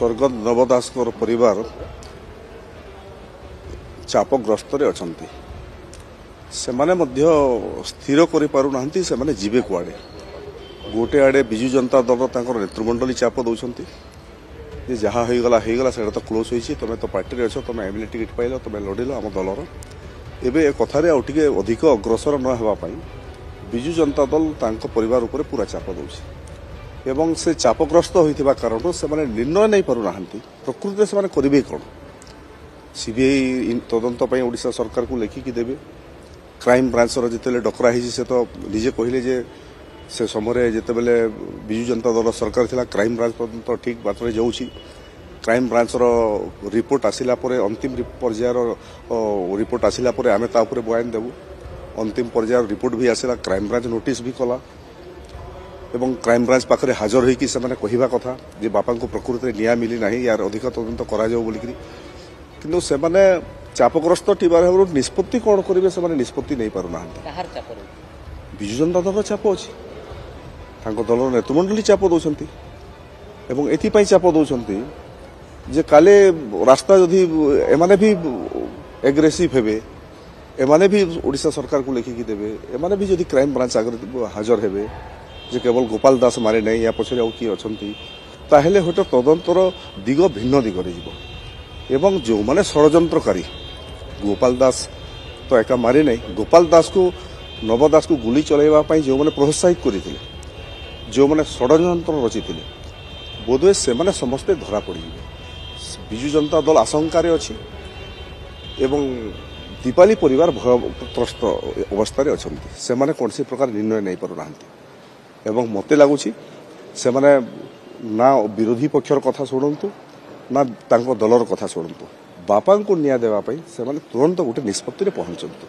स्वर्गत नव दास परिवार चापग्रस्त अच्छा से माने स्थिर कर जीवे कुआड़े गोटे आड़े बिजु जनता दल नेतृमंडली चाप दौरान जहाँ होगला से तो क्लोज होती तुम तो पार्टी अच्छ तुम एमएलए टिकेट पाइल तुम लड़िल आम दलर एवं कथार अधिक अग्रसर न होगापाई बिजु जनता दल परिवार उपर पूरा चाप दौर एवं से चापग्रस्त होता कारण से निर्णय नहीं पारना प्रकृति से करेंगे कौन सीबीआई तदंत ओडिशा सरकार को लेखिकी देवे क्राइम ब्रांचर जिते डकरा से तो निजे कहले जे से समय जिते बेले बिजु जनता दल सरकार थिला क्राइम ब्रांच तदंत ठीक बात में जाऊँगी क्राइम ब्रांचर रिपोर्ट आसिला अंतिम पर्यायर रिपोर्ट आसिला आमे ता उपरे बयान देबू अंतिम पर्यायर रिपोर्ट भी आसिला क्राइम ब्रांच नोटिस भी कला एवं क्राइम ब्रांच पाखे हाजर होइकी से माने कहिबा कथा जे बापा को प्रकृति न्याय मिली नहीं यार अधिक तदंत करा जाओ बोलिकरी किंतु से माने चापग्रस्त टिबार निष्पत्ति कौन करेंगे से निष्पत्ति नहीं पारना बिजु जनता दल चाप अच्छी दल नेतृमंडली चाप दौरान एवं एथपाई चाप दौरान जे काले रास्ता जदि एमाने भी एग्रेसिव हेबे एमाने भी ओडिशा सरकार को लेखिकी देवे एमाने भी जदि क्राइम ब्रांच आगे हाजर हेबे जे केवल गोपाल दास मारे नहीं या पछरे आउ किए अछंती ताहेले होट तदंतर दिग भिन्न दिगरे जीव एवं जो माने षड्यंत्रकारी गोपाल दास तो एका मारे नहीं गोपाल दास को नव दास को गुली चलैवा जो मैंने प्रोत्साहित करते जो मैंने षड्यंत्र रचि बोधवे से माने समस्ते धरा पड़े बिजु जनता दल आशंकार अच्छी एवं दीपाली परिवार भयत्रस्त अवस्था अच्छा से माने कौन सी प्रकार निर्णय नहीं पारना एवं मते लगुच से माने ना विरोधी पक्षर कथा शुणु ना दलर कथा शुणु बापा को न्याय देवाई से तुरंत गोटे निष्पत्ति पहुंचतु।